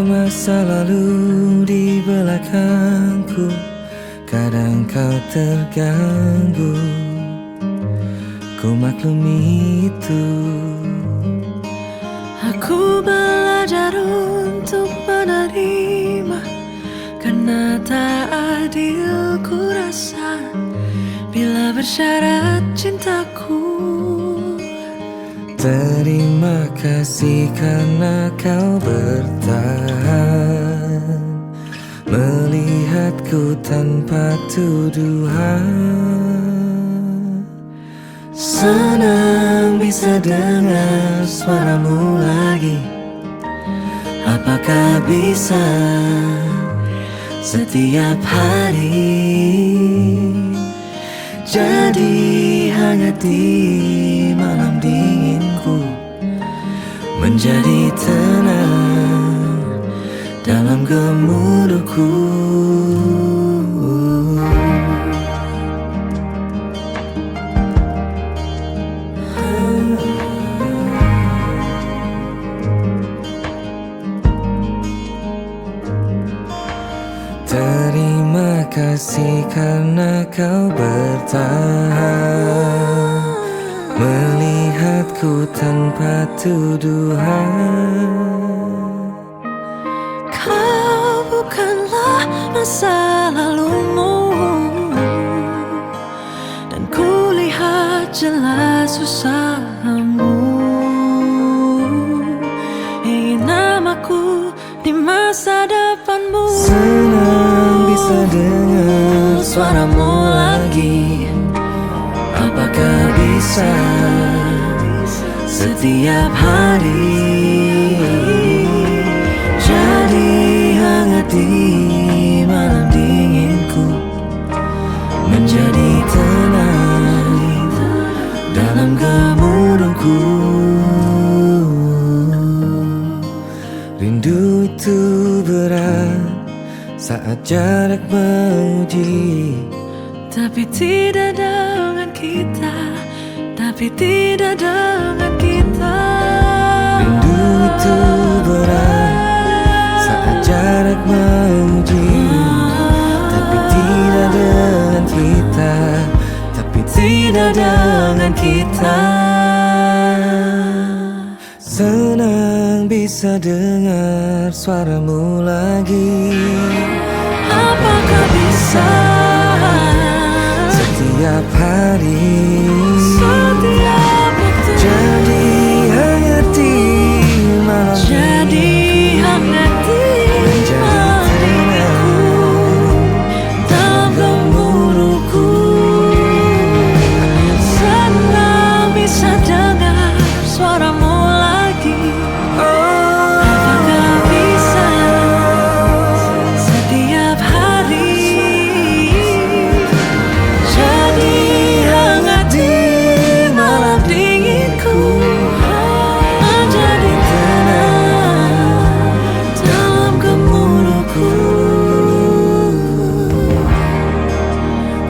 masa lalu di belakangku, kadang kau terganggu, ku maklumi itu. Aku belajar untuk menerima, karena tak adil ku rasa bila bersyarat cintaku. Terima kasih karena kau bertahan, melihatku tanpa tuduhan. Senang bisa dengar suaramu lagi. Apakah bisa setiap hari jadi hangat di malam dinginku, menjadi tenang dalam gemuruhku. Terima kasih karena kau bertahan, melihatku tanpa tuduhan. Kau bukanlah masa lalumu, dan ku lihat jelas usahamu. Ingin namaku di masa depanmu. Senang bisa dengar suaramu lagi. Apakah bisa setiap hari jadi hangat di malam dinginku, menjadi tenang dalam gemuruhku. Rindu itu berat saat jarak menguji, tapi tidak dengan kita, tapi tidak dengan kita. Rindu itu berat saat jarak menguji, tapi tidak dengan kita, tapi tidak dengan kita. Senang bisa dengar suaramu lagi. Apakah bisa setiap hari, setiap waktu jadi hangat di malam jadi hangat di malam dinginku, dalam gemuruhku. Senang bisa dengar suaramu lagi. Apakah bisa setiap hari jadi hangat di malam dinginku, menjadi tenang dalam gemuruhku.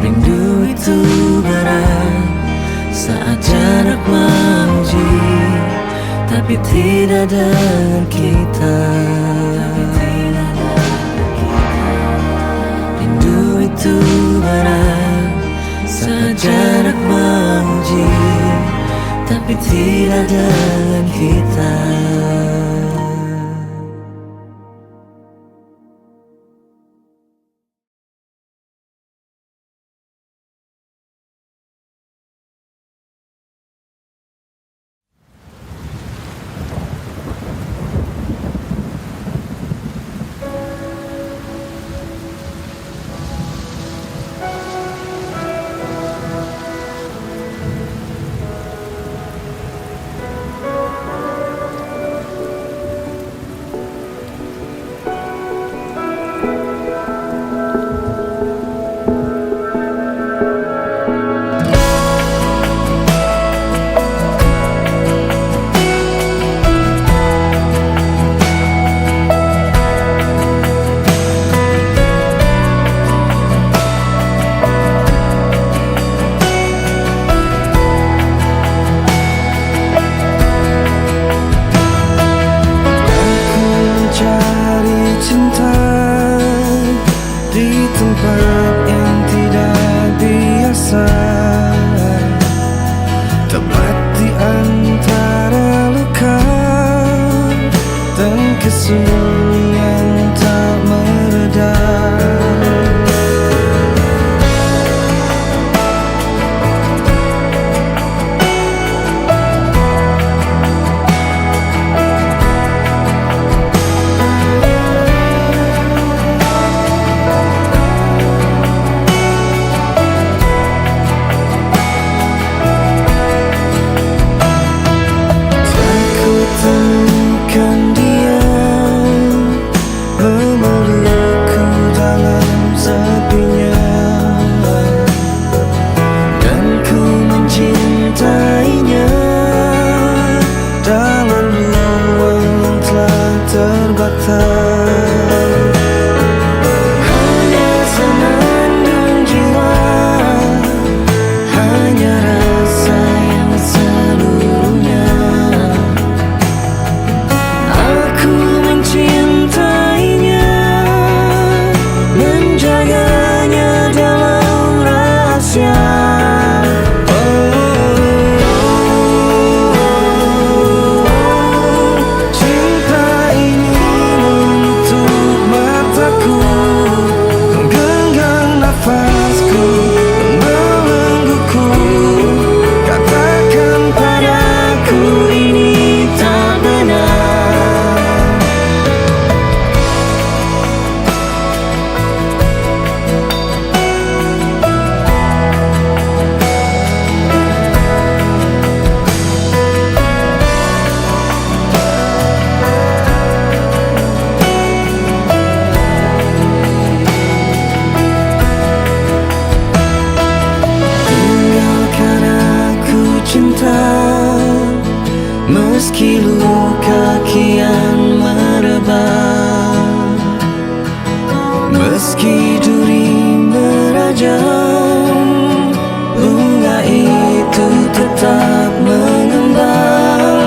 Rindu itu berat saat jarak menguji, tapi tidak dengan kita. Rindu itu berat saat jarak menguji, tapi tidak dengan kita. senyum yang tak mereda. Temukan dia memelukku dalam sepinya, dan ku mencintainya dalam ruang yang telah terbatas. Hanya senandung jiwa, hanya rasa yang seluruhnya. Aku mencintainya, menjaganya dalam rahasia. Cinta ini menutup mataku, menggenggam nafasku, membelengguku. Katakan padaku ini tak benar. Tinggalkan aku cinta, meski luka kian merebak, meski duri merajam, bunga itu tetap mengembang.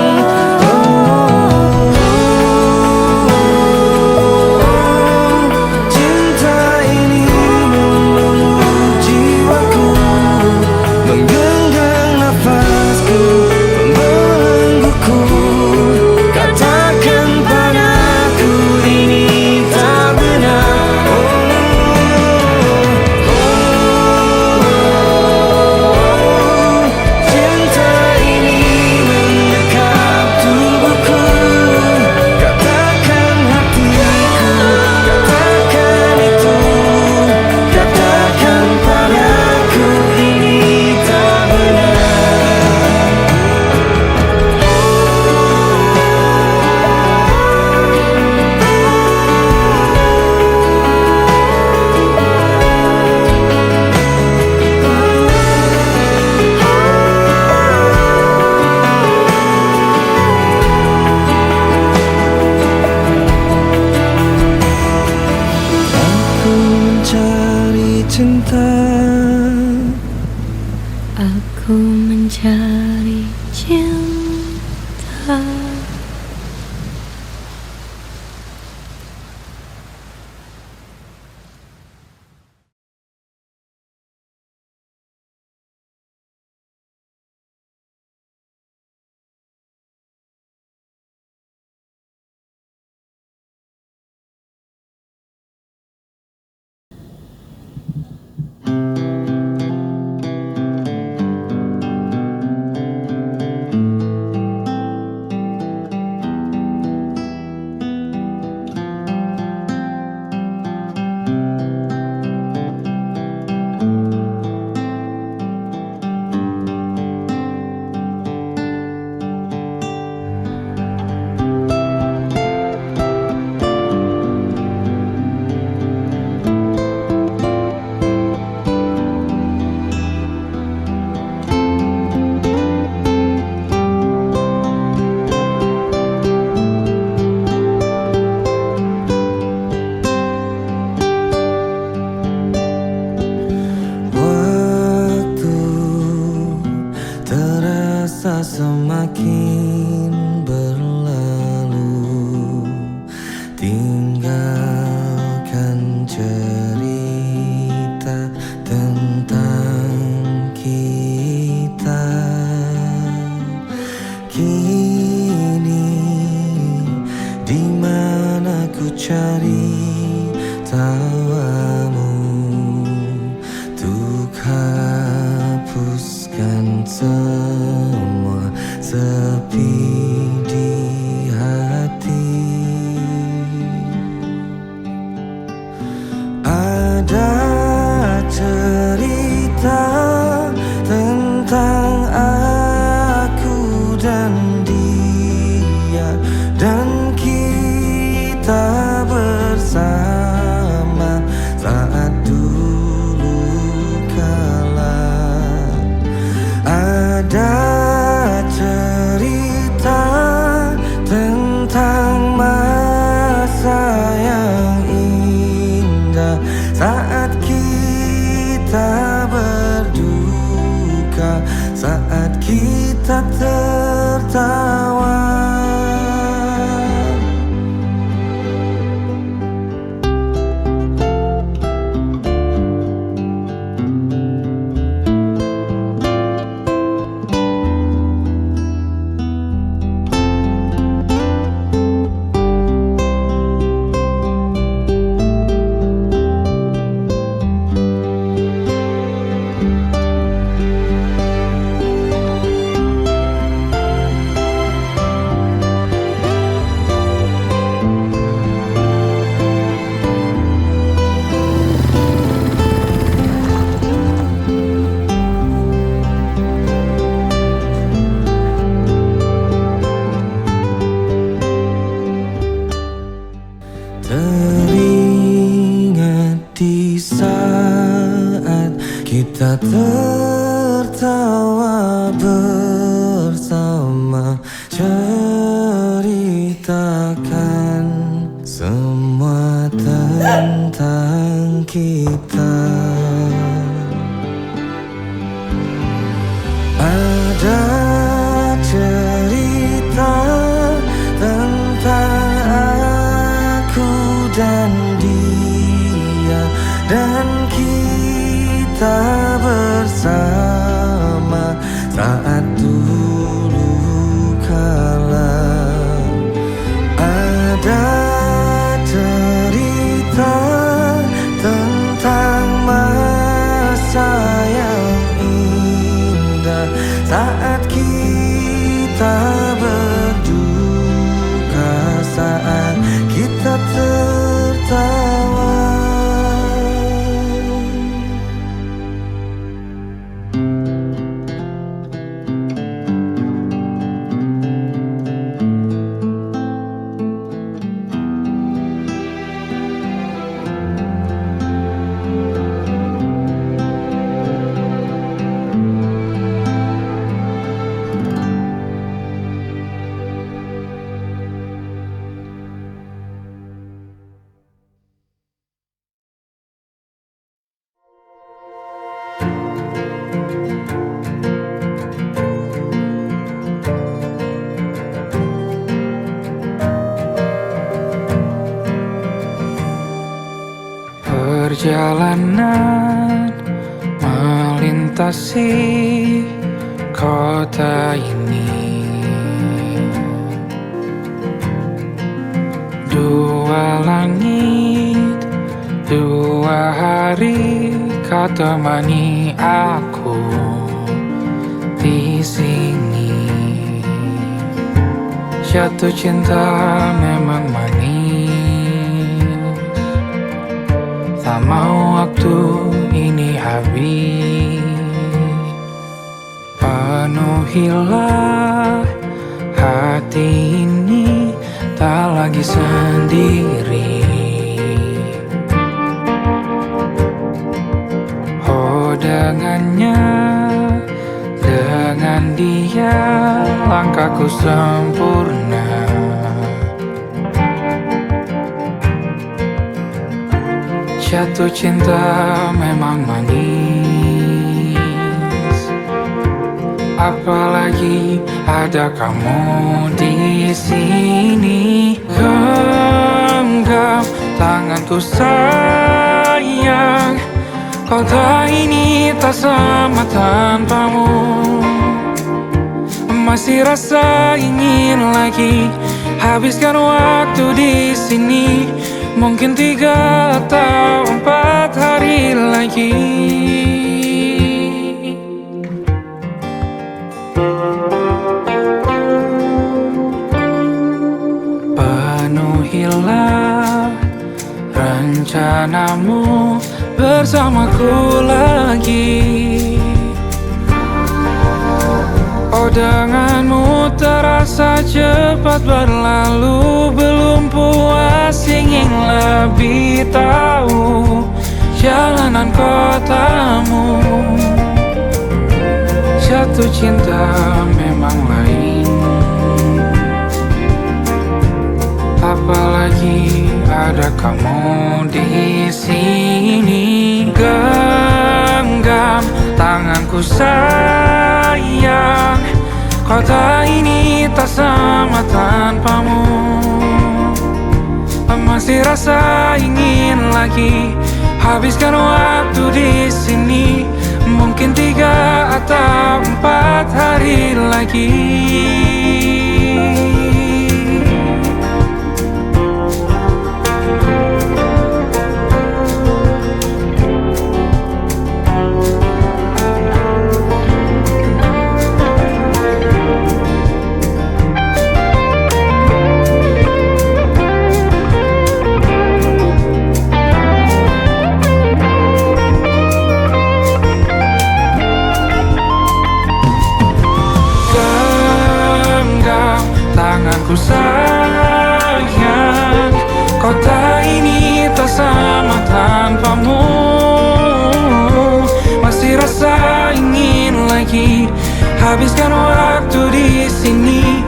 Cinta ini memeluk jiwaku, menggenggam nafasku, membelengguku. Katakan padaku ini tak benar. Cinta ini mendekap tubuhku. Katakan hatiku, katakan itu. Katakan padaku ini tak benar. Aku mencari cinta, Aku mencari cinta. semakin berlalu, tinggalkan cerita tentang kita. Kini di mana cari tawamu untuk hapuskan semua sepi di hati. Ada cerita tentang aku dan dia, dan kita bersama saat dulu kala. Ada cerita tentang masa yang indah saat kita berduka, saat kita tertawa. Teringat di saat kita tertawa bersama, ceritakan semua tentang kita. Ada cerita tentang aku dan dia, dan kita bersama saat dulu kala. Ada cerita tentang masa yang indah saat kita berduka, saat kita tertawa. Perjalanan melintasi kota ini, dua langit, dua hari kau temani aku di sini. Jatuh cinta memang manis, tak mau waktu ini habis. Penuhilah hati ini, tak lagi sendiri. Oh dengannya, dengan dia langkahku sempurna. Jatuh cinta memang manis, apalagi ada kamu di sini. Genggam tanganku sayang, kota ini tak sama tanpamu. Masih rasa ingin lagi habiskan waktu di sini. Mungkin 3 atau 4 hari lagi. Penuhilah rencanamu bersamaku lagi. Oh, denganmu terasa cepat berlalu. Belum puas ingin lebih tahu jalanan kotamu. Jatuh cinta memang lain, apalagi ada kamu di sini. Genggam tanganku sayang, kota ini tak sama tanpamu. Masih rasa ingin lagi habiskan waktu di sini. Mungkin 3 atau 4 hari lagi. Tanganku sayang, kota ini tak sama tanpamu. Masih rasa ingin lagi habiskan waktu di sini.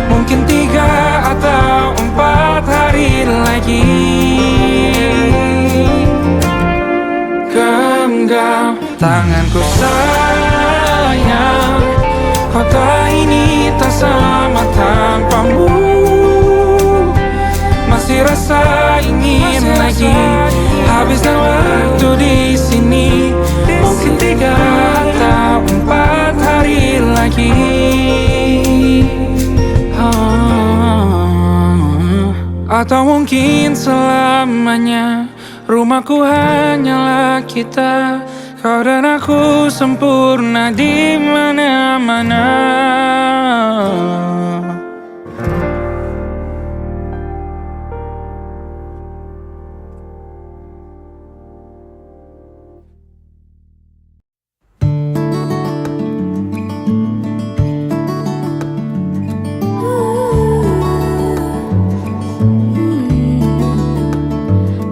Mungkin 3 atau 4 hari lagi. Genggam tanganku sayang, kota ini tak sama tanpamu. Masih rasa ingin lagi habiskan waktu di sini. Mungkin 3 atau 4 hari lagi. Atau mungkin selamanya. Rumahku hanyalah kita, kau dan aku sempurna di mana-mana.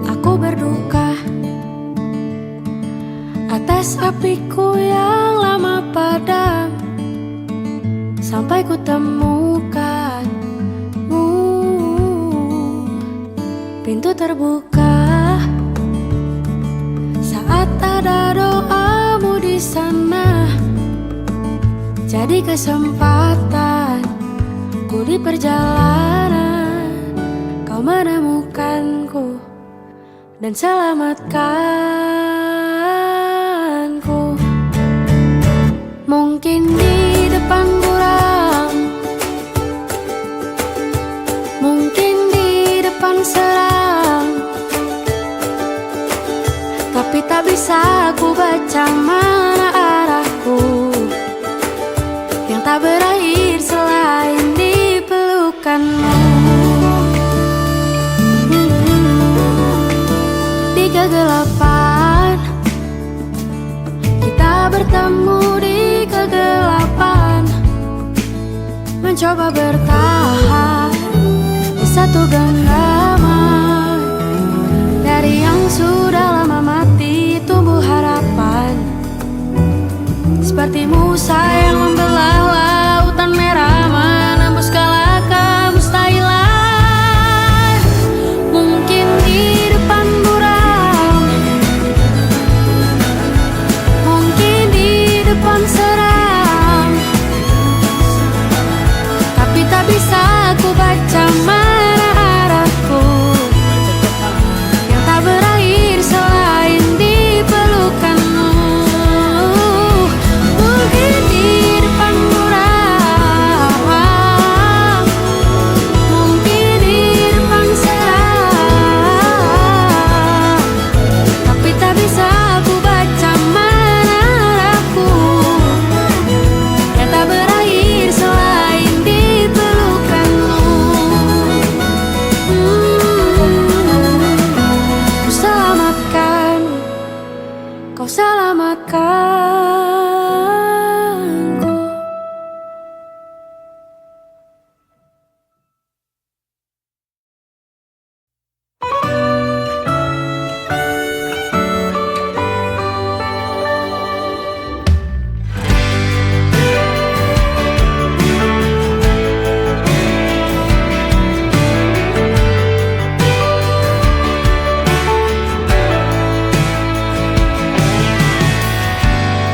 Aku berduka atas apiku yang lama padam, sampai ku temukanmu. Pintu terbuka saat ada doamu di sana. Jadi kesempatan ku di perjalanan, kau menemukanku dan selamatkanku. Mungkin di depan buram, mungkin di depan seram, tapi tak bisa ku baca mana arahku yang tak berakhir selain di pelukanmu. Di kegelapan kita bertemu, di kegelapan mencoba bertahan di satu genggaman. Dari yang sudah lama mati tumbuh harapan, seperti Musa yang membelah lautan merah, menembus segala kemustahilan. Mungkin di depan buram, mungkin di depan seram, tapi tak bisa ku baca mana arahku yang tak berakhir selain di pelukanmu. Mungkin di depan melupakanku.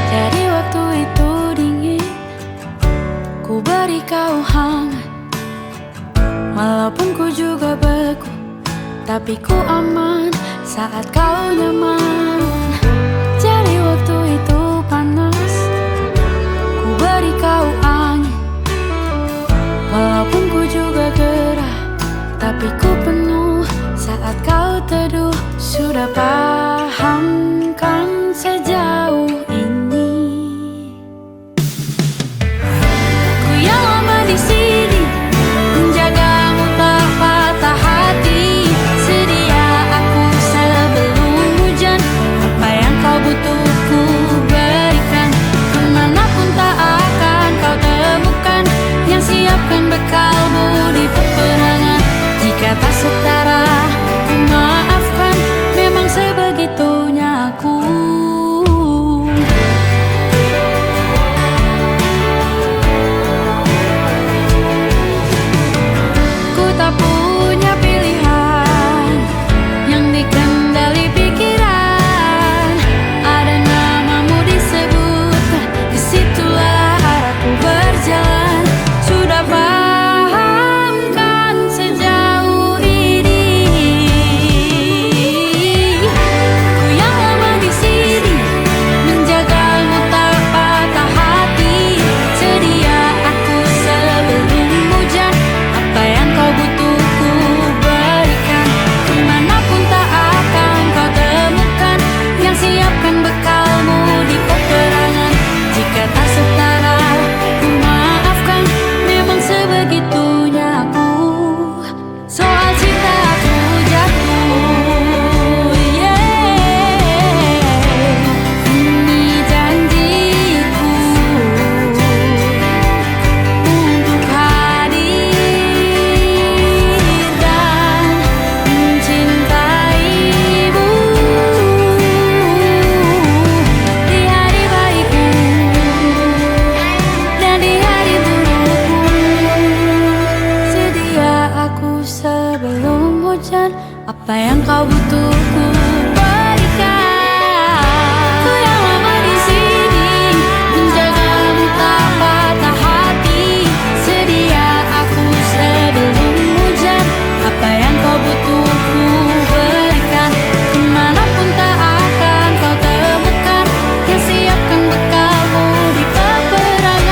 Jadi waktu itu dingin, ku beri kau hangat. Walaupun ku juga beku, tapi ku aman saat kau nyaman. Jadi waktu itu panas, ku beri kau angin. Walaupun ku juga gerah, tapi ku penuh saat kau teduh. Sudah paham kan sejauh ini? Ku yang lama di sini, menjagamu tak patah hati. Sedia aku sebelum hujan, apa yang kau butuh ku berikan. Kemanapun tak akan kau temukan, yang siapkan bekalmu di peperangan. Jika tak setara, ku maafkan, memang sebegitunya aku. Ku tak punya pilihan yang dikendali pikiran. Ada namamu disebutkan, disitulah arahku berjalan. Sudah paham kan sejauh ini? Ku yang lama di sini, menjagamu tak patah hati. Sedia aku sebelum hujan, apa yang kau butuh ku berikan. Kemanapun tak akan kau temukan, yang siapkan bekalmu di peperangan. Jika tak setara, ku maafkan, memang sebegitunya aku. Soal cinta aku jatuh, ini janjiku untuk hadir dan mencintaimu di hari baikku dan di hari burukku. Sedia aku sebelum hujan, apa yang kau butuh ku berikan. Ku yang lama di sini, menjagamu tak patah hati. Sedia aku sebelum hujan, apa yang kau butuh ku berikan. Kemanapun tak akan kau temukan, yang siapkan bekalmu di peperangan.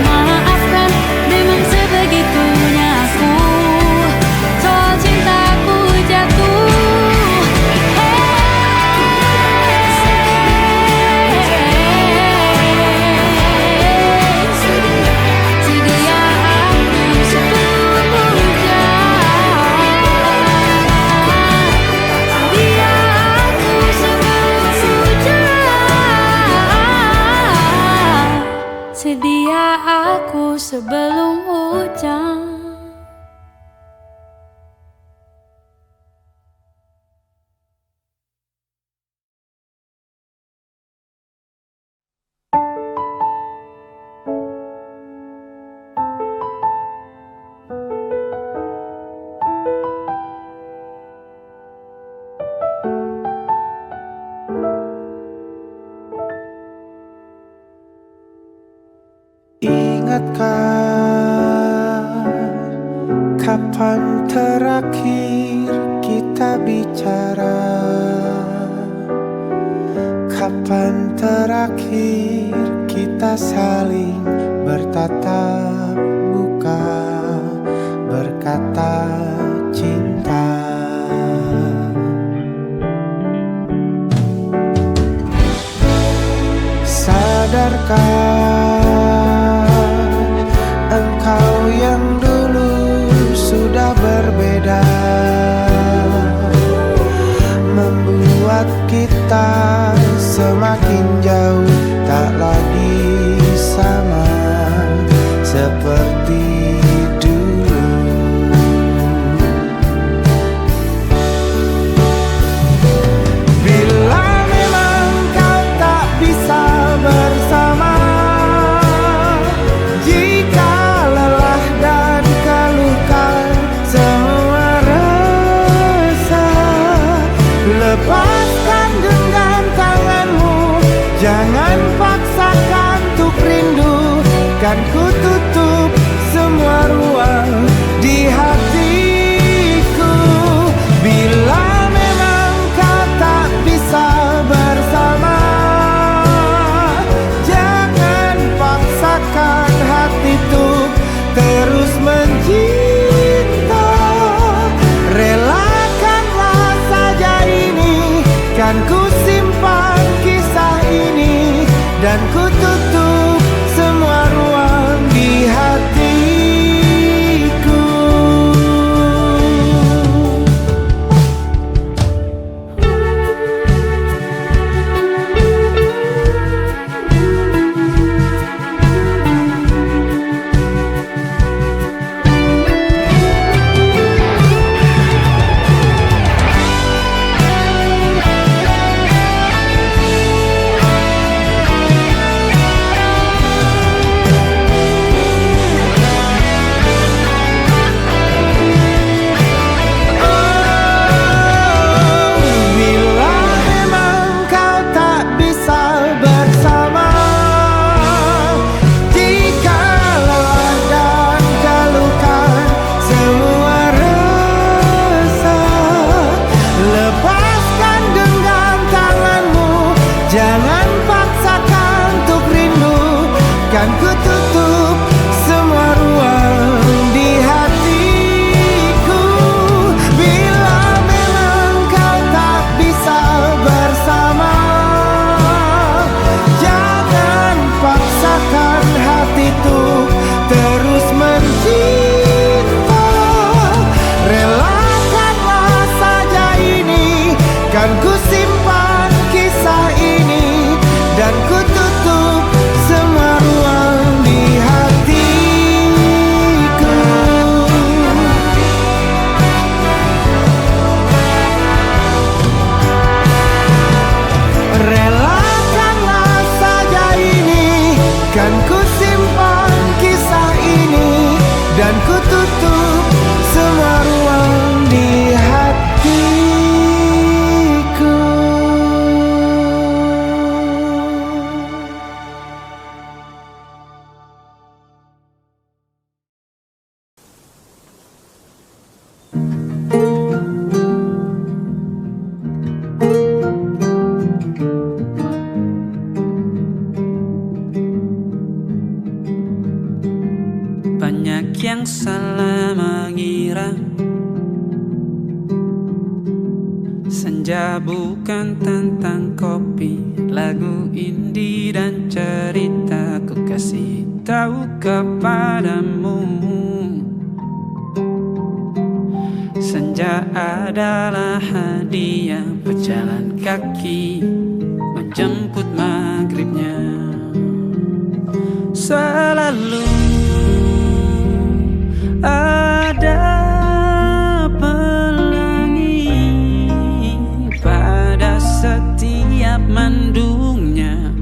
Maafkan, memang sebegitunya aku. Soal cintaku jatuh, sedia aku sebelum hujan. Sedia aku sebelum hujan. Sedia aku sebelum hujan. Ingatkah kapan terakhir kita bicara? Kapan terakhir kita saling bertatap muka, berkata cinta? Sadarkah engkau yang dulu sudah berbeda, membuat kita kita semakin jauh, tak lagi sama seperti dulu. Bila memang kau tak bisa bersama, jika lelah dan keluhkan semua rasa, lepaskan genggam tanganmu, jangan paksakan untuk rindu. Kan ku tutup semua ruang di hatiku. Bila memang kau tak bisa bersama, jangan paksakan hati untuk terus mencinta. Relakanlah saja ini, kan ku simpan kisah ini, dan ku tutup semua ruang di hatiku. Bila memang kau tak bisa bersama, jika lelah dan keluhkan semua rasa, lepaskan genggam tanganmu, jangan paksakan untuk rindu. Kan ku tutup semua ruang di hatiku. Bila memang kau tak bisa bersama, jangan paksakan hati tuh terus mencinta. Relakanlah saja ini, kan ku simpan kisah ini, dan ku tutup semua ruang di hatiku. Relakanlah saja ini, kan ku simpan kisah ini, dan ku tutup semua ruang di hatiku. Banyak yang salah mengira senja bukan tentang kopi, lagu indie dan cerita. Ku kasih tahu kepadamu, senja adalah hadiah berjalan kaki menjemput maghribnya. Selalu ada pelangi pada setiap mendungnya.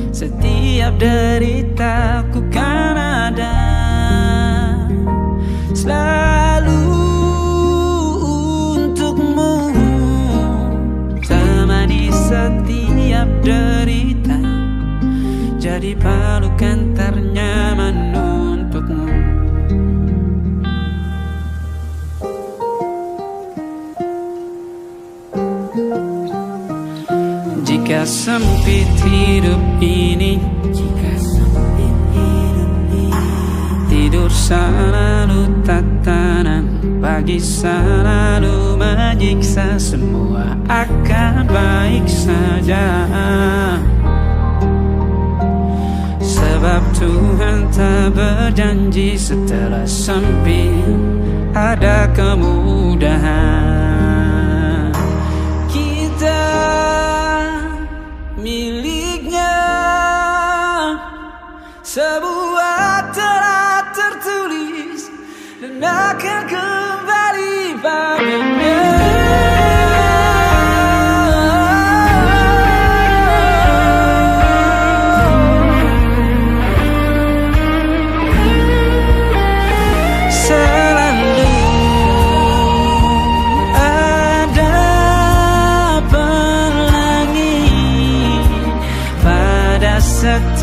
Setiap deritaku kan ada selalu untukmu, temani setiap derita, jadi pelukan ternyaman untukmu. Jika sempit hidup ini, tidur selalu tatanan, pagi selalu menyiksa, semua akan baik saja. Sebab Tuhan tak berjanji setelah sempit ada kemudahan. Kita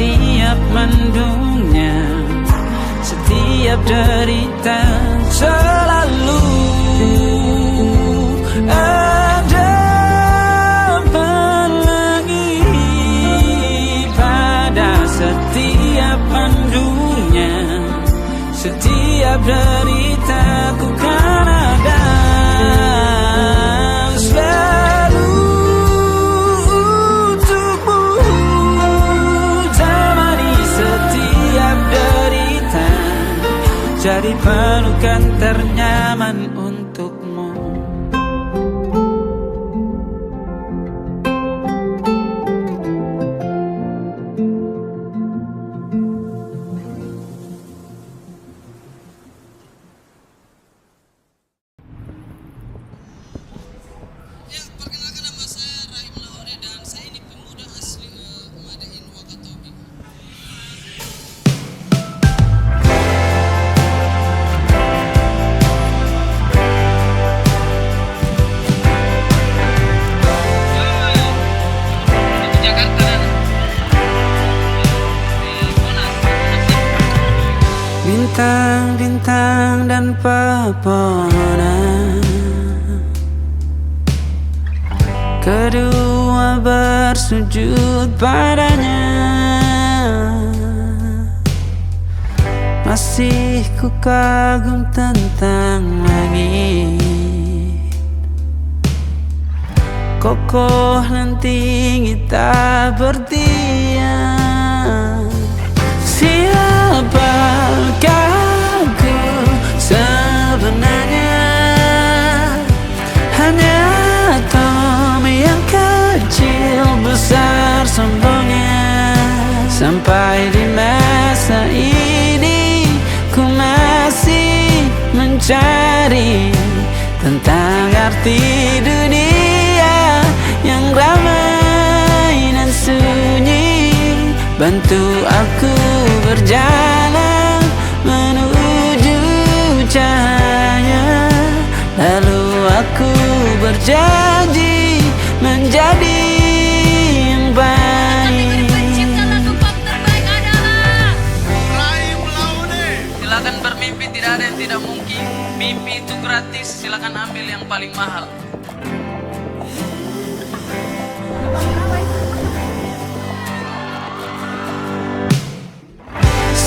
setiap mendungnya, setiap derita selalu ada pelangi pada setiap mendungnya, setiap derita ku kan ada selalu untukmu, temani setiap derita, jadi pelukan ternyaman untukmu. Ya, perkenalkan nama saya Rahim Lahore dan saya ini pemuda asli Madain Wakatobi. Bintang-bintang dan pepohonan, kedua bersujud padanya. Masih ku kagum tentang langit, kokoh dan tinggi tak berdiam. Siapakah aku sebenarnya? Hanya Tom yang kecil besar sombongnya. Sampai di masa ini ku masih mencari tentang arti dunia yang ramai dan sunyi. Bantu aku berjalan menuju cahaya, lalu aku berjanji menjadi yang baik. Pencipta lagu pop terbaik adalah Rahim Lahore. Silakan bermimpi, tidak ada yang tidak mungkin. Mimpi itu gratis, silakan ambil yang paling mahal.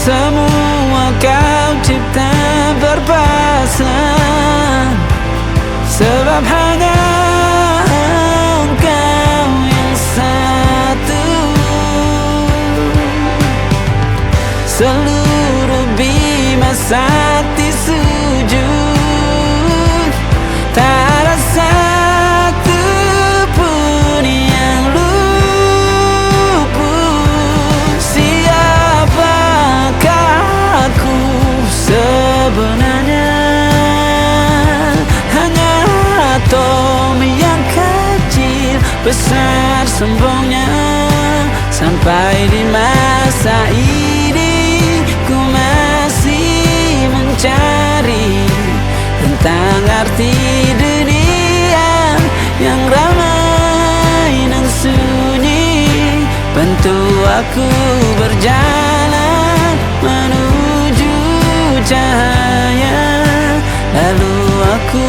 Semua kau cipta berpasang, sebab hanya engkau yang satu. Seluruh bima sakti sujud, tak ada satu pun yang luput. Siapakah aku sebenarnya? Hanya atom yang kecil besar sombongnya. Sampai di masa ini ku masih mencari tentang arti dunia yang ramai dan sunyi. Bantu aku berjalan menuju cahaya, lalu aku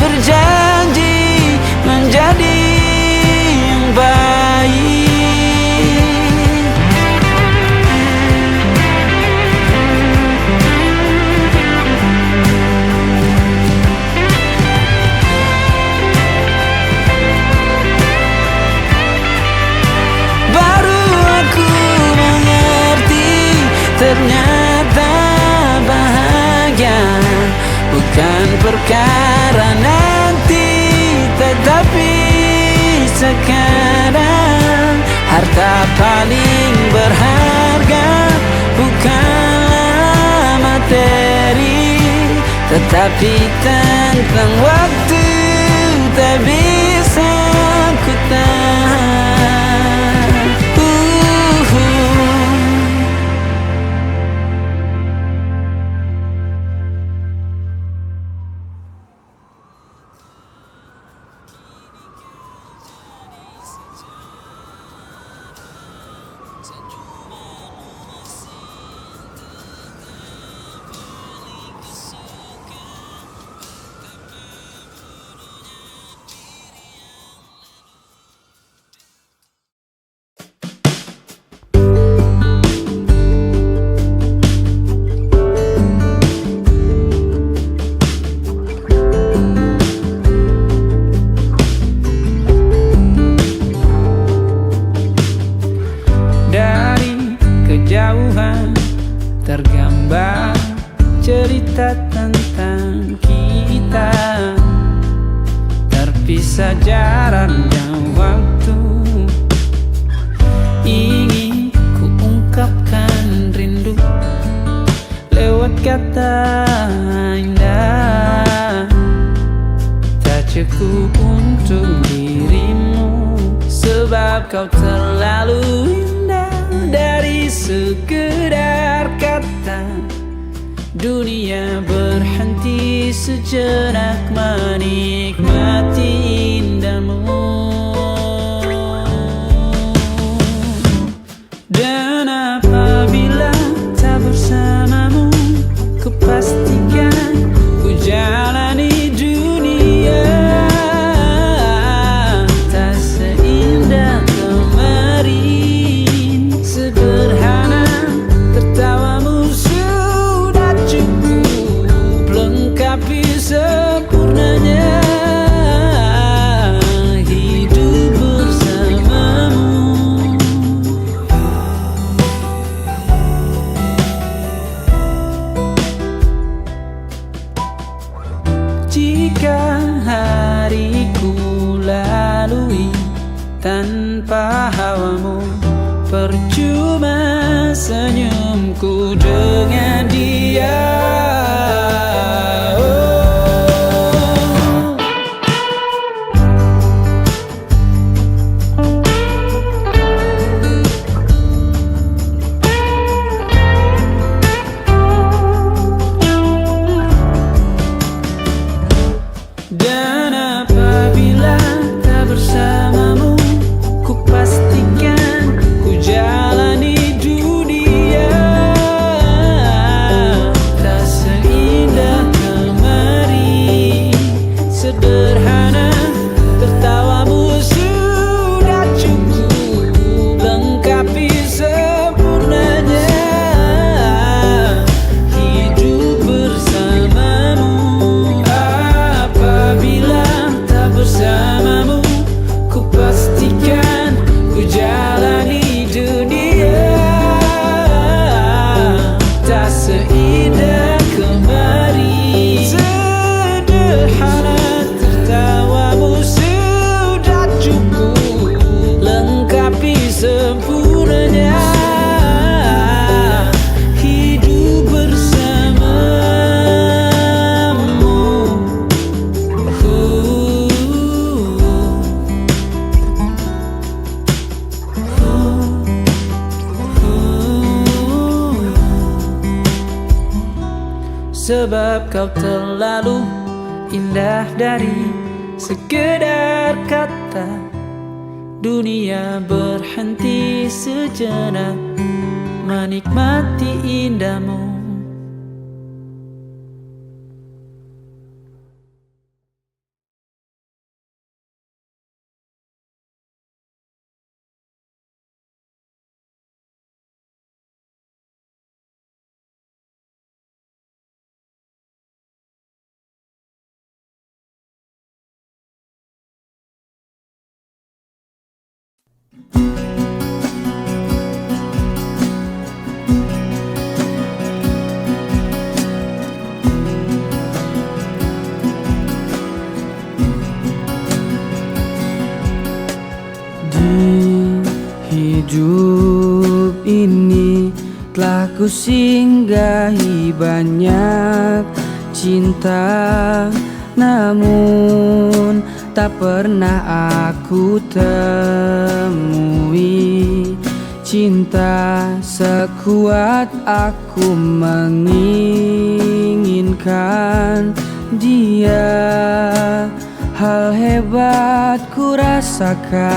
berjanji menjadi yang baik. Baru aku mengerti, ternyata bahagia bukan perkara nanti, tetapi sekarang. Harta paling berharga bukanlah materi, tetapi tentang waktu tak bisa ku tahan. terpisah jarak dan waktu. Ingin ku ungkapkan rindu lewat kata indah, tak cukup untuk dirimu, sebab kau terlalu indah. Dari sekedar kata, dunia berhenti sejenak menikmati indahmu. Dan apabila tak bersamamu, kupastikan ku jalani dunia tak seindah kemarin. Sederhana, tertawamu sudah cukup lengkapi sempurnanya hidup bersamamu. Jika hariku lalui tanpa hawamu, percuma senyumku dengan dia. Dan apabila tak bersamamu, kupastikan ku jalani dunia tak seindah kemarin. Sederhana, tertawamu sudah cukup lengkapi sempurnanya hidup bersamamu. Apabila tak bersamamu, kupastikan ku jalani dunia tak seindah kemarin. Sederhana, tertawamu sudah cukup lengkapi sempurnanya hidup bersamamu. Sebab kau terlalu indah dari sekedar kata, dunia berhenti sejenak menikmati indahmu. Hidup ini telah kusinggahi banyak cinta, namun tak pernah aku temui cinta sekuat aku menginginkan dia. Hal hebat ku rasakan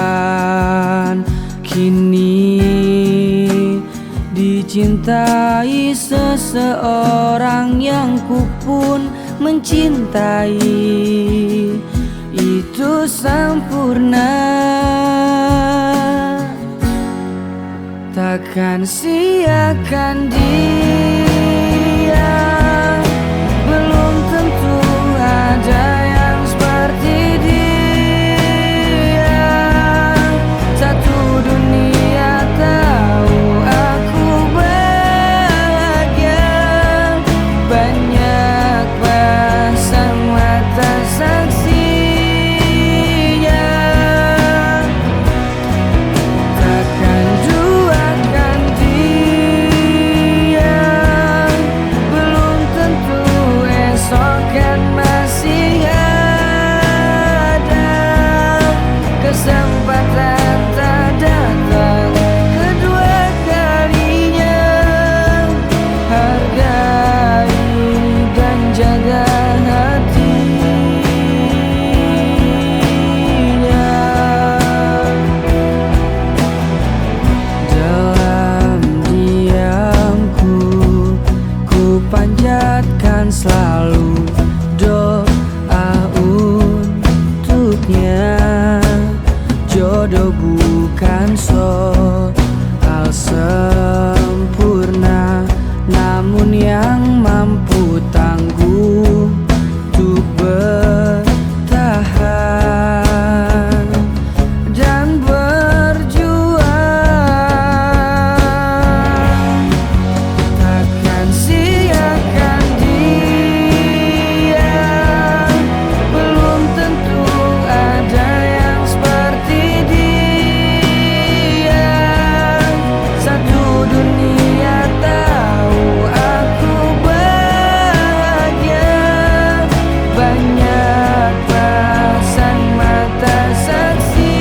kini, dicintai seseorang yang ku pun mencintai. Itu sempurna, takkan siakan dia. Belum tentu ada yang seperti dia. Satu dunia tahu aku bahagia. Banyak pasang mata saksi Seharusnya jodoh bukan soal sempurna, namun yang mampu tangguh untuk bertahan dan berjuang. Takkan siakan dia, belum tentu ada yang seperti dia. Satu dunia tahu aku bahagia, banyak pasang mata saksinya.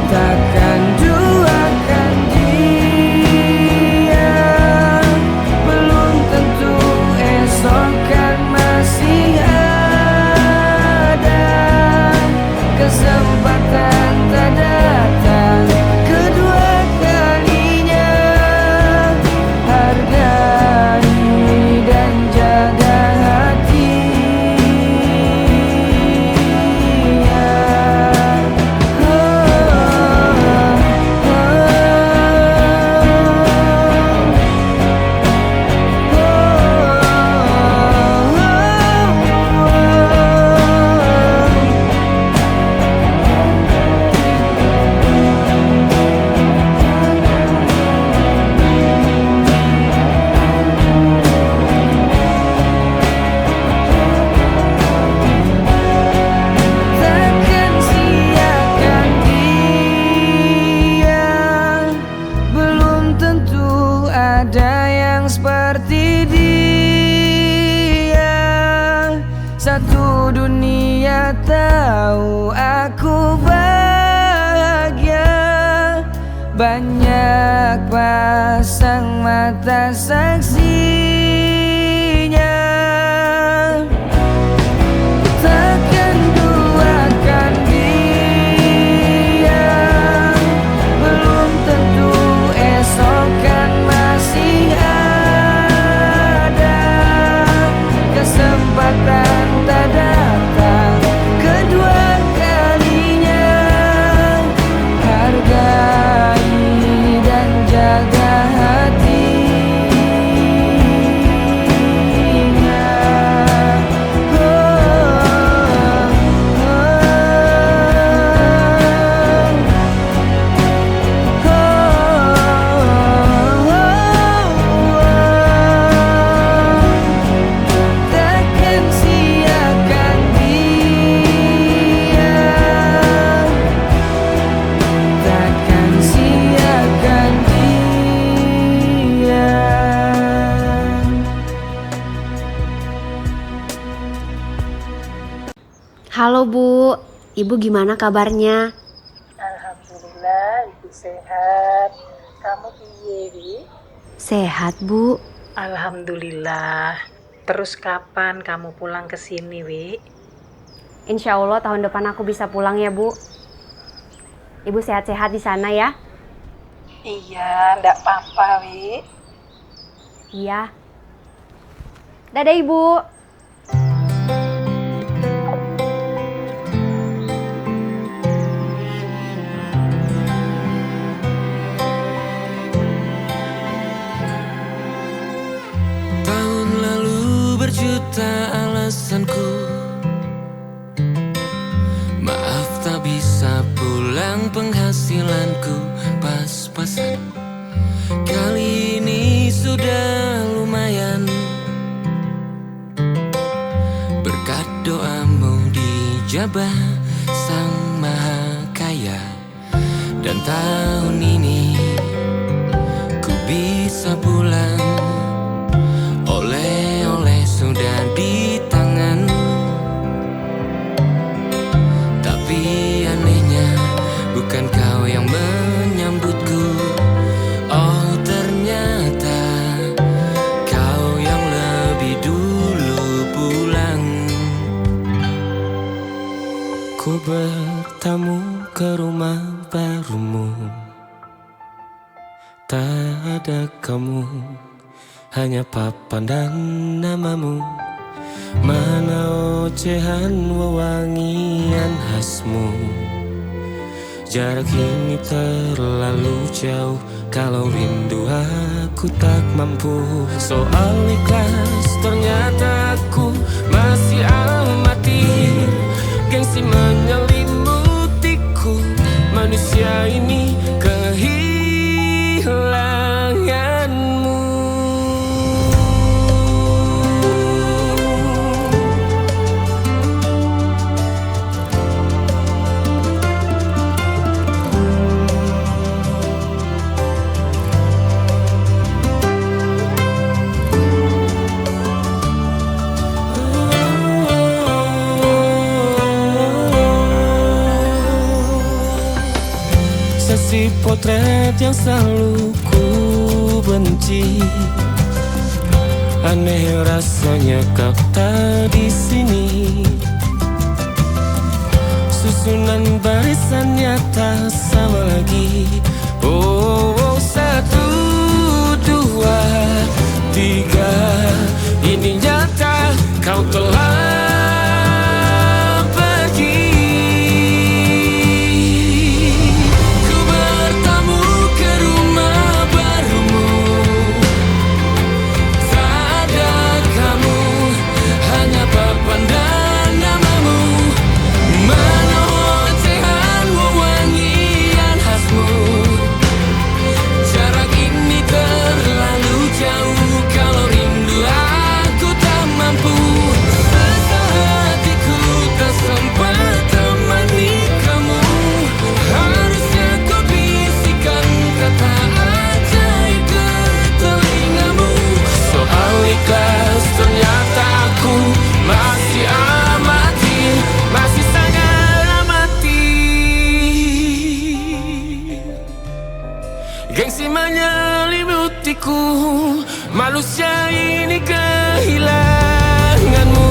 Takkan duakan dia, belum tentu esok kan masih ada kesempatan tak datang kedua kalinya. Hargai dan jaga hatinya. Takkan siakan dia, belum tentu ada yang seperti dia. Satu dunia tahu aku bahagia, banyak pasang mata saksinya. Takkan duakan dia, belum tentu esok kan masih ada kesempatan tak datang kedua kalinya. Hargai dan jaga hatinya. Takkan siakan dia, takkan siakan dia. Halo Bu, Ibu gimana kabarnya? Alhamdulillah, ibu sehat. Kamu piye, Wi? Sehat Bu. Alhamdulillah. Terus kapan kamu pulang ke sini, Wi? Insya Allah tahun depan aku bisa pulang ya Bu. Ibu sehat-sehat di sana ya? Iya, ndak apa-apa, Wi. Iya. Dadah Ibu. Tahun lalu berjuta alasanku, maaf tak bisa pulang, penghasilanku pas-pasan. Kali ini sudah lumayan, berkat doamu dijabah Sang Maha Kaya. Dan tahun ini ku bisa pulang, oleh-oleh sudah di tangan. Tapi anehnya bukan kau yang menyambutku. Oh ternyata kau yang lebih dulu pulang. Ku bertamu ke rumah barumu, tak ada kamu, hanya papan dan namamu. Mana ocehan wewangian khasmu. Jarak ini terlalu jauh, kalau rindu aku tak mampu. Soal ikhlas ternyata aku masih amatir. Gengsi menyelimutiku, manusia ini kehilanganmu. Sesi potret yang selalu ku benci. Aneh rasanya kau tak di sini. Susunan barisannya tak sama lagi. Oh, 1, 2, 3. Ini nyata kau telah gengsi menyelimutiku, manusia ini kehilanganmu.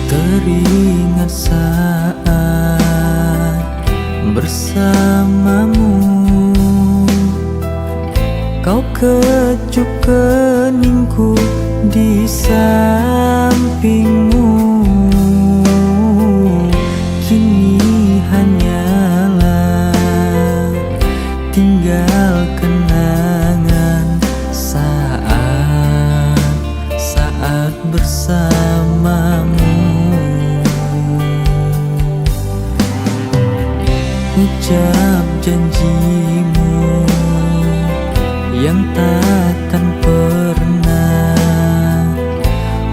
Teringat saat bersamamu, kau kecup keningku di sampingmu. Kini hanyalah tinggal kenangan saat bersamamu. Ucap janjimu yang takkan pernah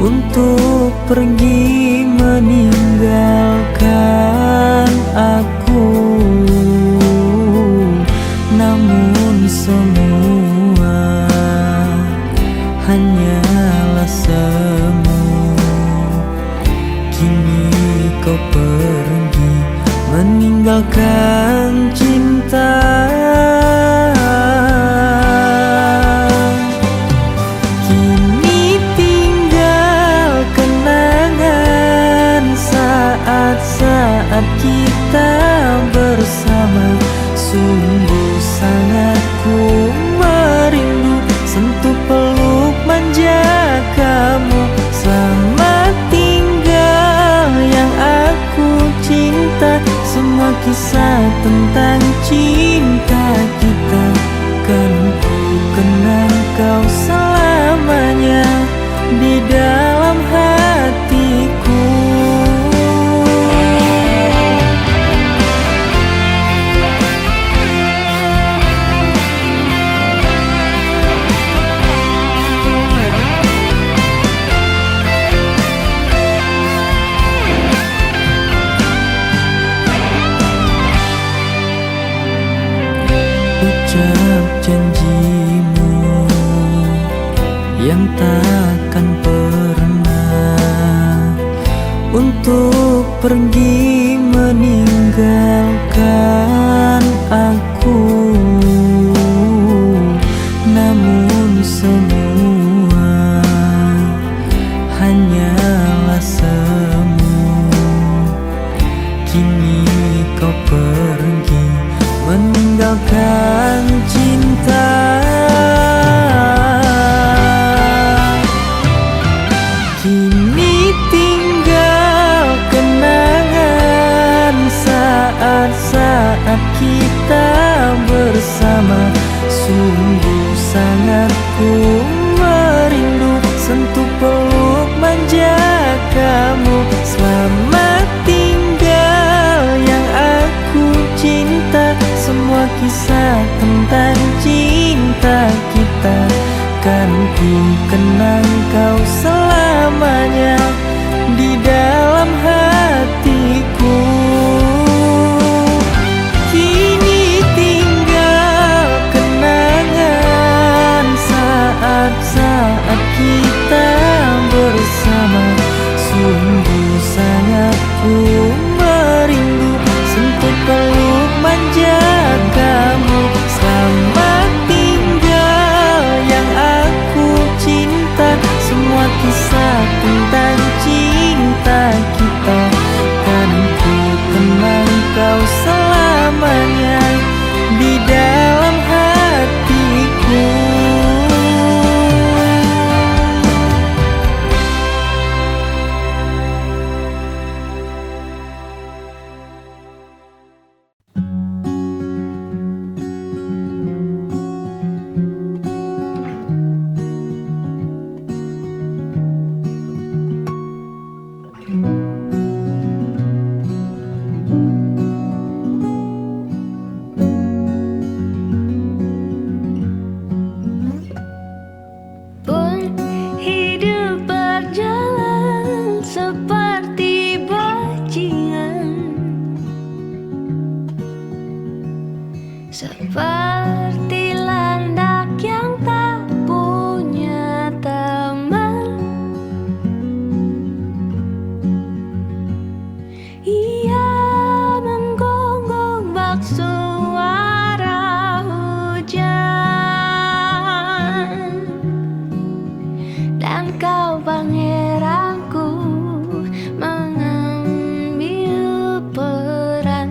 untuk pergi meninggalkan aku. Namun semua hanyalah semu. Kini kau pergi meninggalkan cinta. Kini tinggal kenangan saat kita bersama. Sungguh sangat ku merindu sentuh peluk manja kamu. Selamat tinggal yang aku cinta, semua kisah tentang cinta kita kan ku kenang kau selamanya di dalam hatiku. Ucap janjimu yang takkan pernah untuk pergi meninggalkan aku. Namun semua hanyalah semu. Kini kau pergi meninggalkan cinta. Kini tinggal kenangan saat-saat kita bersama. Sungguh sangat ku merindu sentuh peluk manja kamu. Selamat tinggal yang aku cinta, semua kisah tentang cinta kita kan ku kenang kau selamanya di dalam hatiku. Kini tinggal kenangan saat-saat kita bersama. Sungguh sangat ku merindu sentuh peluk manja kamu. Selamat tinggal yang aku cinta, semua kisah tentang cinta kita kan ku kenang kau selamanya di dalam hatiku. Pun hidup berjalan seperti bajingan, seperti landak yang tak punya teman. Ia menggonggong bak suara hujan, dan kau pangeranku mengambil peran.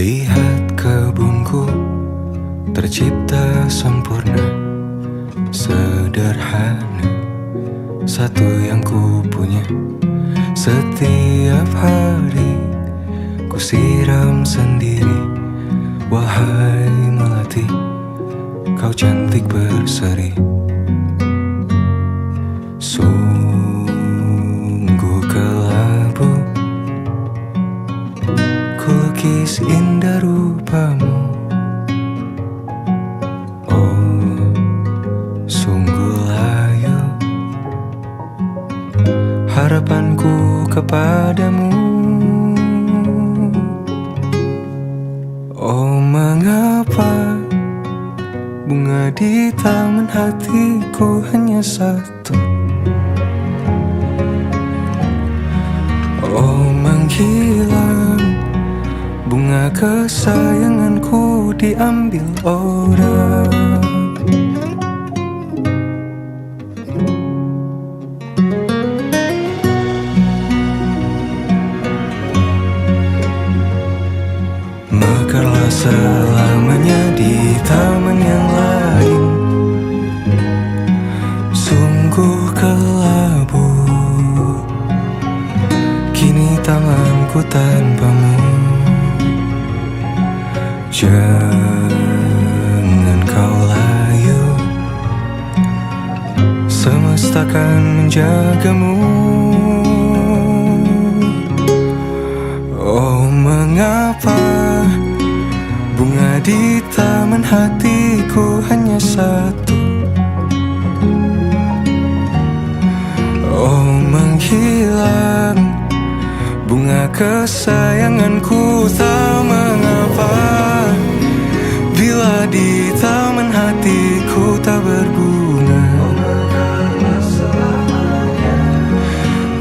Lihat kebunku tercipta sempurna, sederhana, satu yang ku punya. Setiap hari ku siram sendiri. Wahai melati, kau cantik berseri. Sungguh kelabu ku lukis indah rupamu. Oh, sungguh layu harapanku kepadamu. Oh, mengapa bunga di taman hatiku hanya satu? Oh, menghilang bunga kesayanganku diambil orang. Mekarlah selamanya di taman yang lain. Sungguh kelabu kini tanganku tanpamu. Jangan kau layu, semesta akan menjagamu. Oh, mengapa bunga di taman hatiku hanya satu? Oh, menghilang bunga kesayanganku, tak mengapa bila di taman hatiku tak berbunga.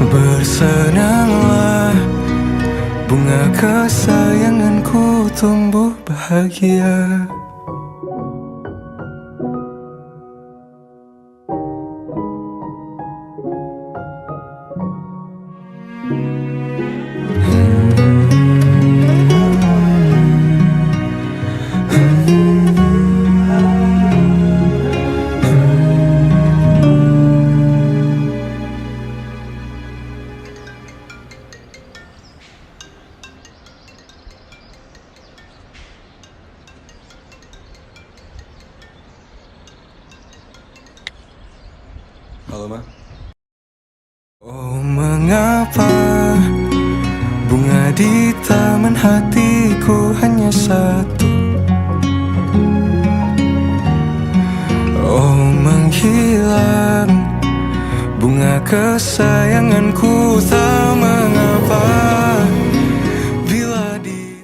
Bersenanglah bunga kesayanganku tumbuh bahagia. Halo, Ma. Oh, mengapa bunga di taman hatiku hanya satu? Oh, menghilang bunga kesayanganku, tak mengapa bila di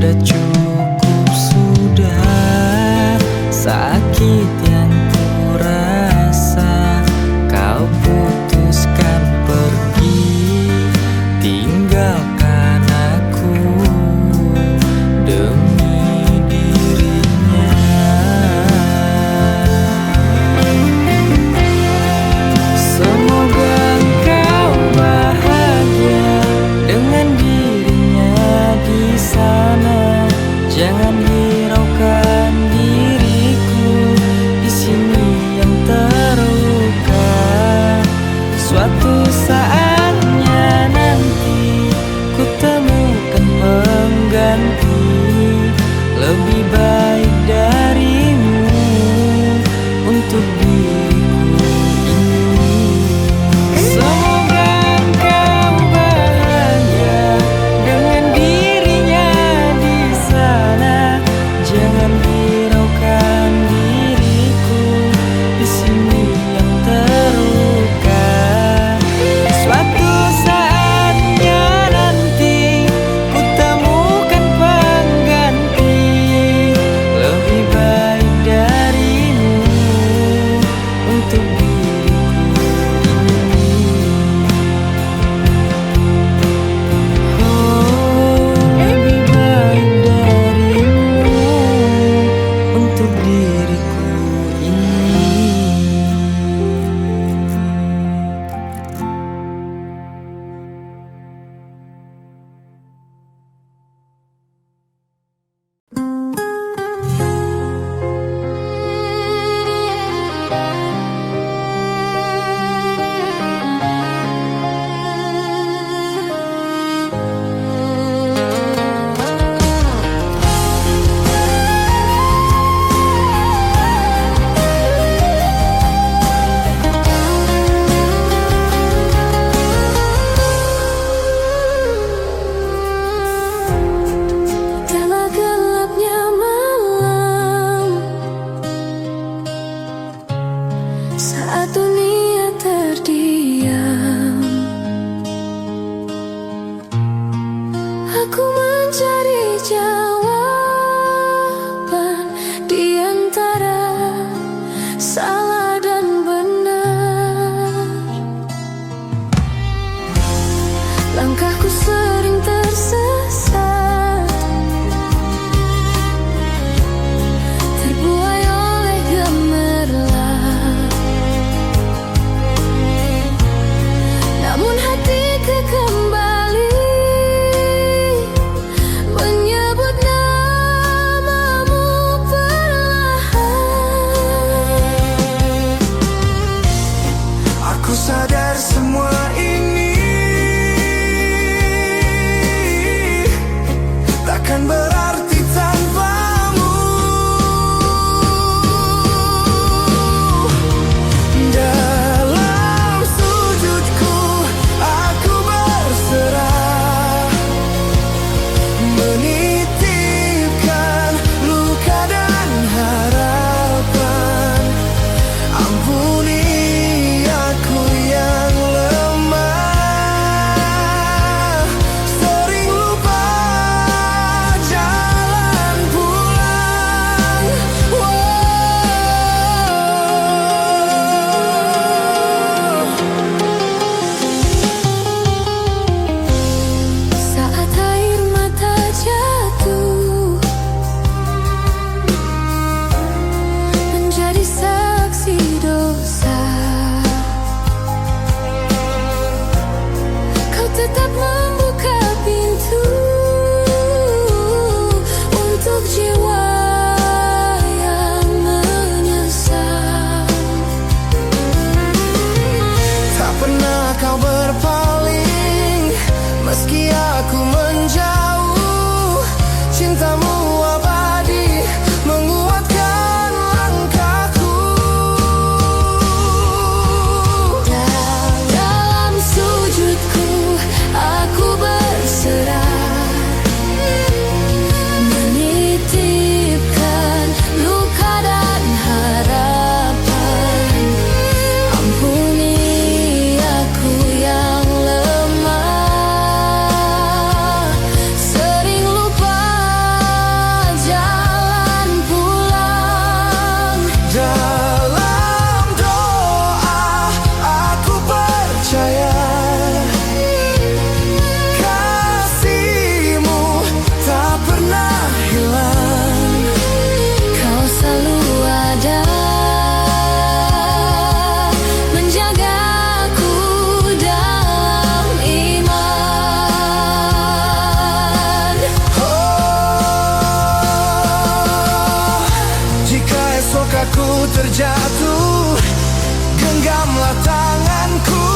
sudah cukup, sudah sakit yang ku rasa. Kau putuskan pergi, tinggalkan aku demi dirinya. Semoga engkau bahagia dengan dirinya di sana. Jangan hiraukan diriku di sini yang terluka. Suatu saatnya nanti ku temukan pengganti lebih baik darimu untuk diriku ini. Semoga engkau bahagia dengan dirinya di sana. Jangan hiraukan diriku di sini yang terluka. Suatu saatnya nanti ku temukan pengganti lebih baik darimu untuk diriku ini. Oh, lebih baik darimu untuk diriku ini. Kala gelapnya malam, saat dunia terdiam, aku mencari jawaban di antara salah dan benar. Langkahku sering tersesat, terbuai oleh gemerlap. Namun hatiku kembali menyebut namamu perlahan. Aku sadar semua ini terjatuh, genggamlah tanganku,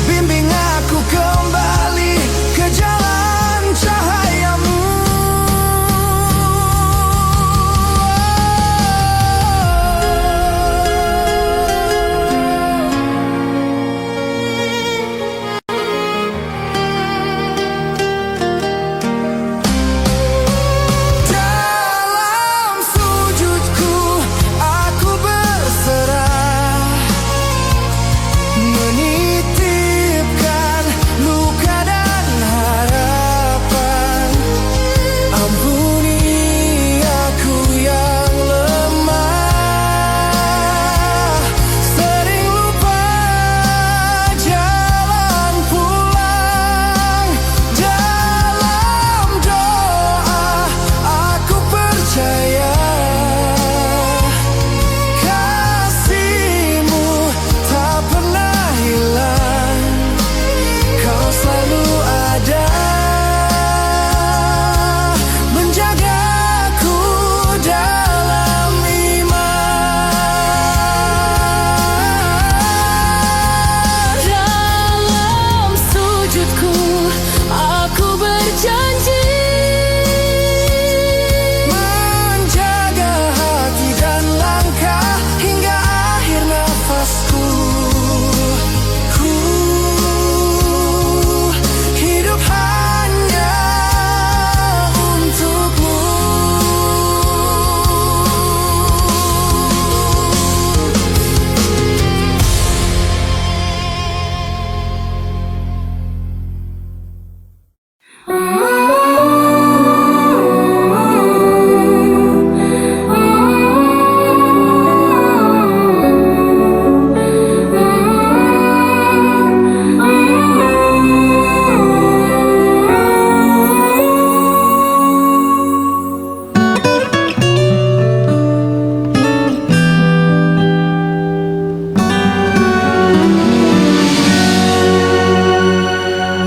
bimbing aku kembali ke jalan cahayamu. Dalam sujudku aku berserah, menitipkan luka dan harapan. Ampuni aku yang lemah, sering lupa jalan pulang. Dalam doa aku percaya kasih-Mu tak pernah hilang, Kau selalu ada menjagaku dalam iman. Dalam sujudku aku berjanji Menjaga hati dan langkah hingga akhir nafasku. Ku hidup hanya untukmu.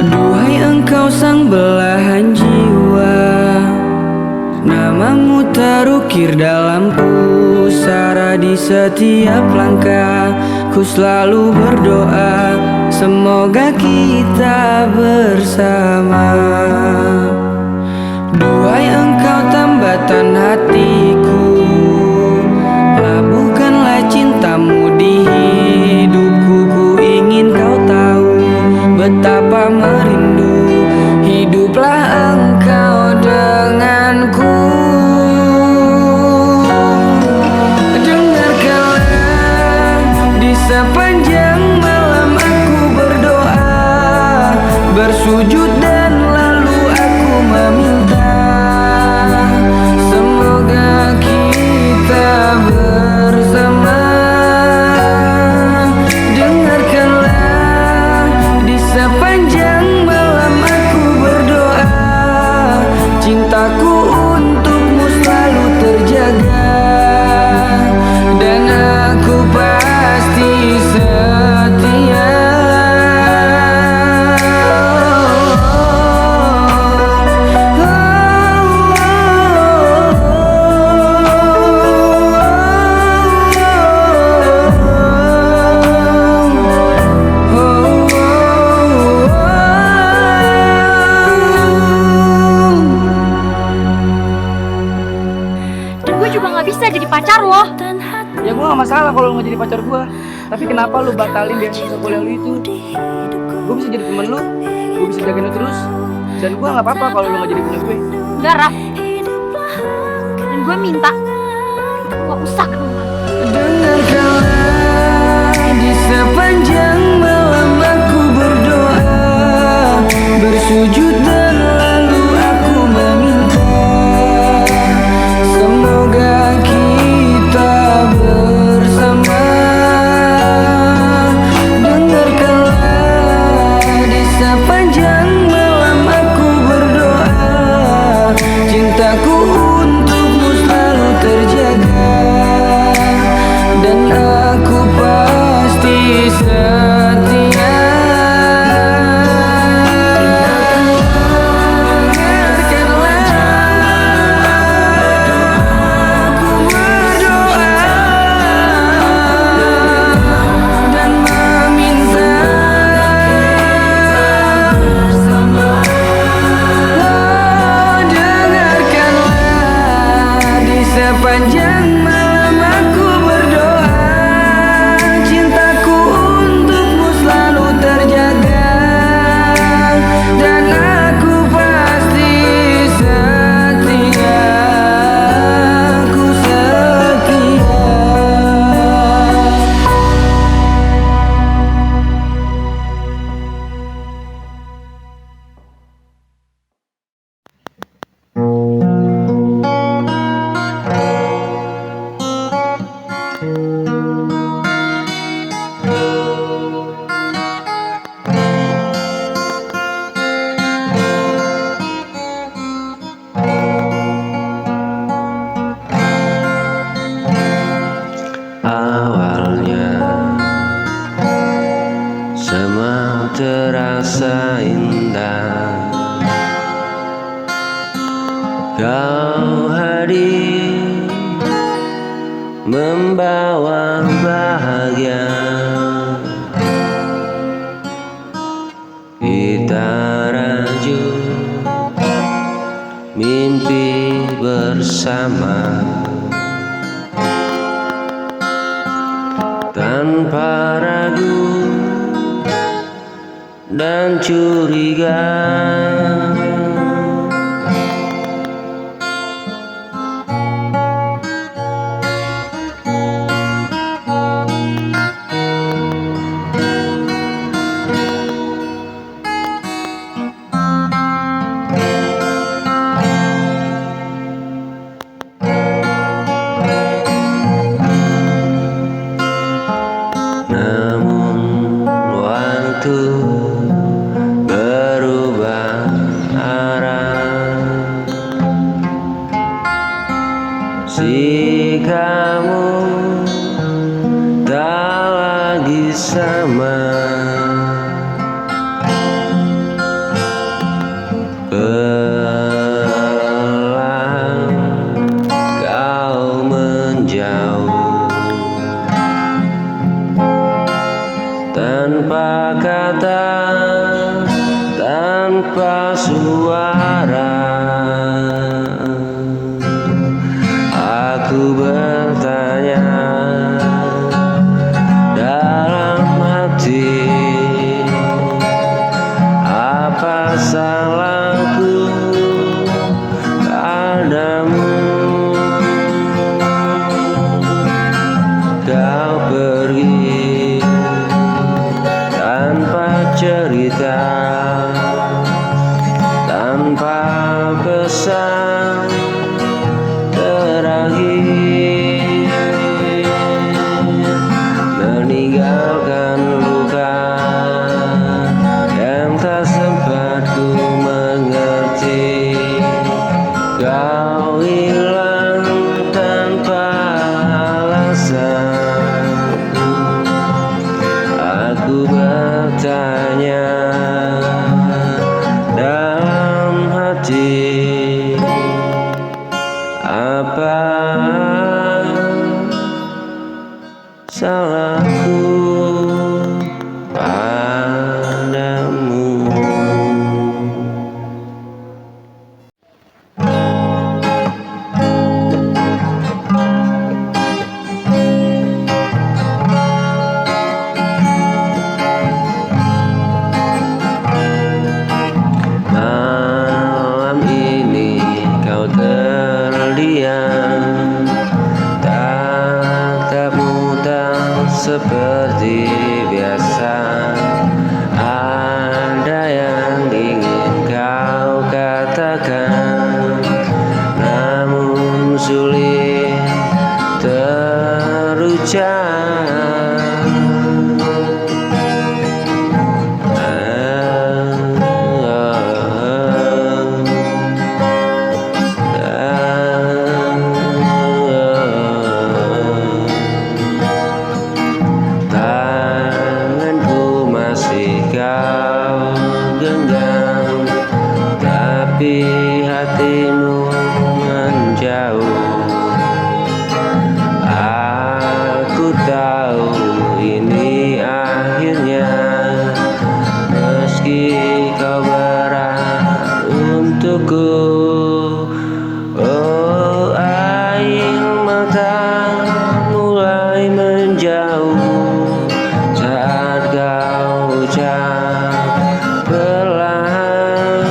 Duhai engkau sang belahan jiwa, namamu terukir dalam pusara. Di setiap langkah ku selalu berdoa, semoga kita bersama. Duhai engkau tambatan hatiku, labuhkanlah cintamu di hidupku. Ku ingin kau tahu betapa merindu hiduplah engkau denganku. Dengarkanlah di sepanjang malam aku berdoa, bersujud dan lalu aku meminta, semoga kita bersama. Dengarkanlah di sepanjang malam aku berdoa, cintaku untukmu selalu terjaga, dan aku pasti setia. Dan gue juga gak bisa jadi pacar lo. Ya gue gak masalah kalau lu gak jadi pacar gue, tapi kenapa lu batalin beasiswa kuliah lu itu? Gue bisa jadi temen lu, gue bisa jagain lu terus, dan gue gak apa-apa kalau lu gak jadi punya gue. Enggak, Raf. Dan gue minta gak usah ketemu lagi. Dengarkanlah di sepanjang malam aku berdoa, bersujud dan lalu aku meminta, semoga kita bersama. Dengarkanlah di sepanjang malam aku berdoa, cintaku untukmu selalu terjaga, dan aku pasti setia. Kau hadir membawa bahagia, kita rajut mimpi bersama tanpa ragu dan curiga. Namun waktu berubah arah, si kamu tak lagi sama. Perlahan kau menjauh, tanpa kata, tanpa suara. Aku bertanya dalam hati, apa salahku padamu? Kau pergi tanpa cerita, tanpa pesan terakhir, meninggalkan luka yang tak sempat ku mengerti. Kau hilang tanpa alasan. Aku bertanya dalam hati, apa salahku padamu? Malam ini kau terdiam, tatapmu tak seperti biasa. Ada yang ingin kau katakan, namun sulit terucap. Tanganku masih kau genggam, tapi hatimu menjauh. Aku tahu ini akhirnya, meski kau berat untukku. Oh, air mata mulai menjauh saat kau ucap perlahan,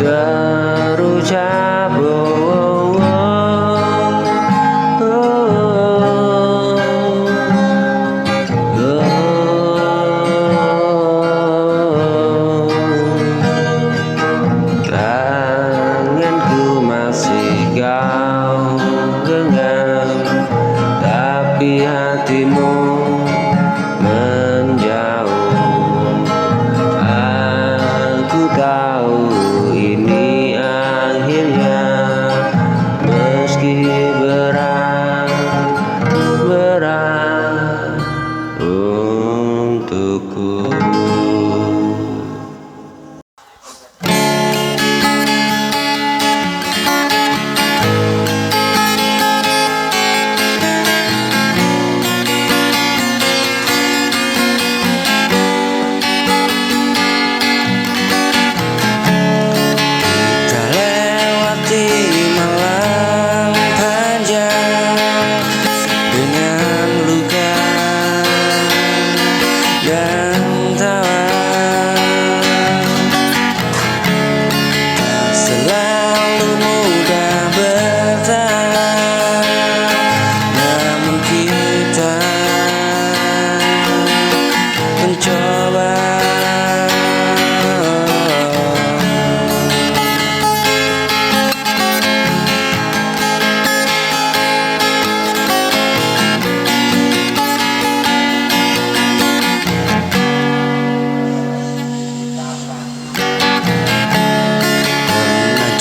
terucap tanganku masih kau genggam, tapi hatimu menjauh. Aku tahu ini akhirnya, meski berat untukku.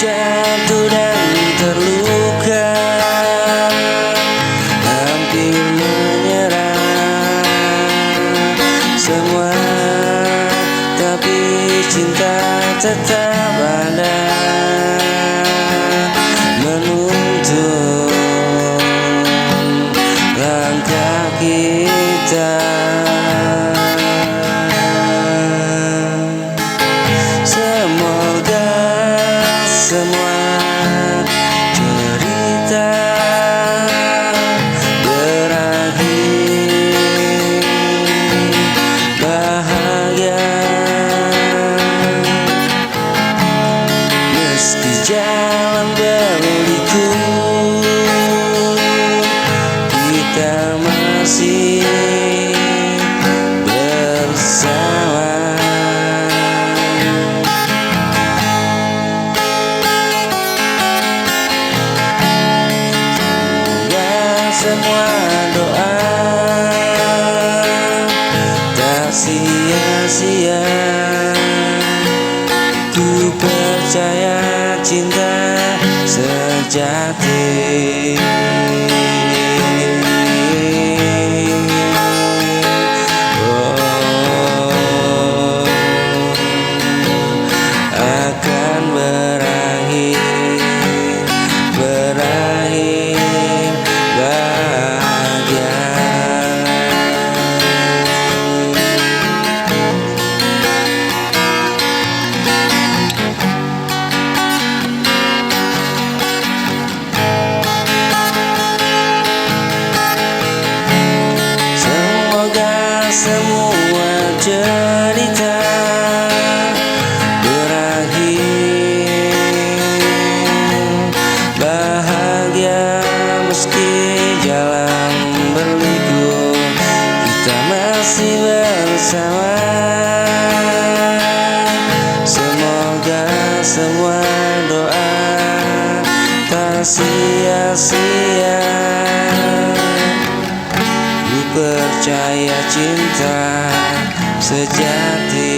Jatuh dan terluka, hampir menyerah semua, tapi cinta tetap ada, menuntun langkah kita. Semoga semua cerita berakhir bahagia, meski jalan berliku, kita masih bersama. Semua doa tak sia-sia, ku percaya cinta sejati. Akan berakhir bahagia. Semoga semua cerita berakhir bahagia, meski jalan berliku, kita masih bersama. Semoga semua doa tak sia-sia, ku percaya cinta sejati.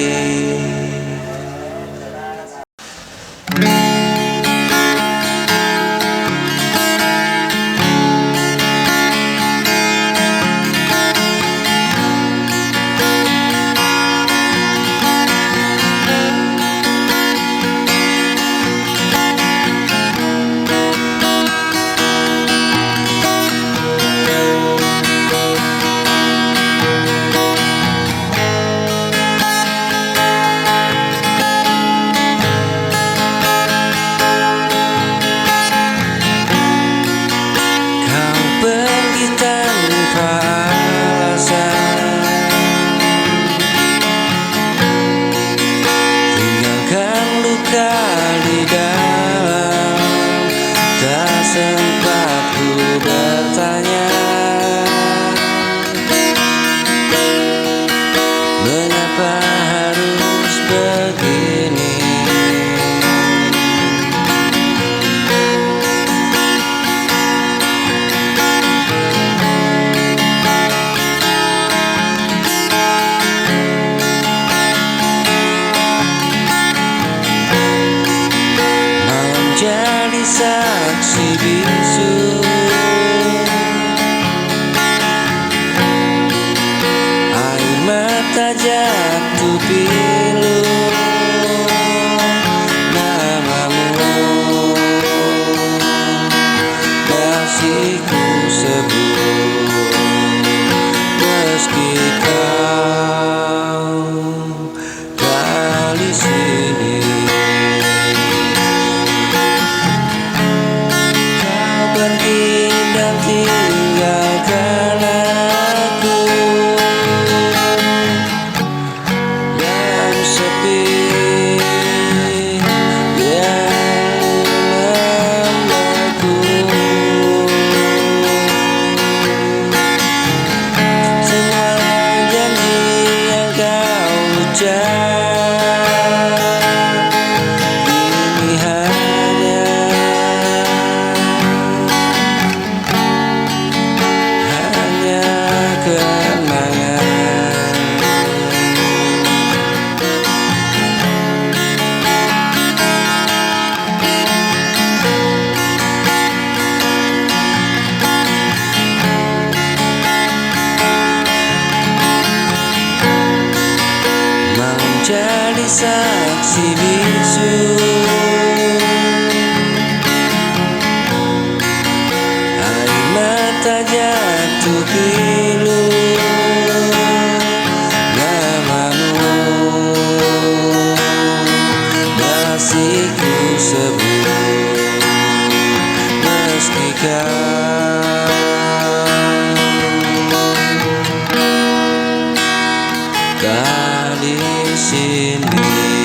dalam, tak sempat ku bertanya mengapa harus begini. Jadi saksi bisu, air mata jatuh pilu, namamu masih ku sebut, meski kau tak di sini. Pergi dan tinggalkan aku yang sepi, yang membeku. Semua janji yang kau ucap ini hanya kenangan. Mau jadi saksi bisu, air mata jatuh pilu, namamu masih ku sebut, meski kau tak di sini.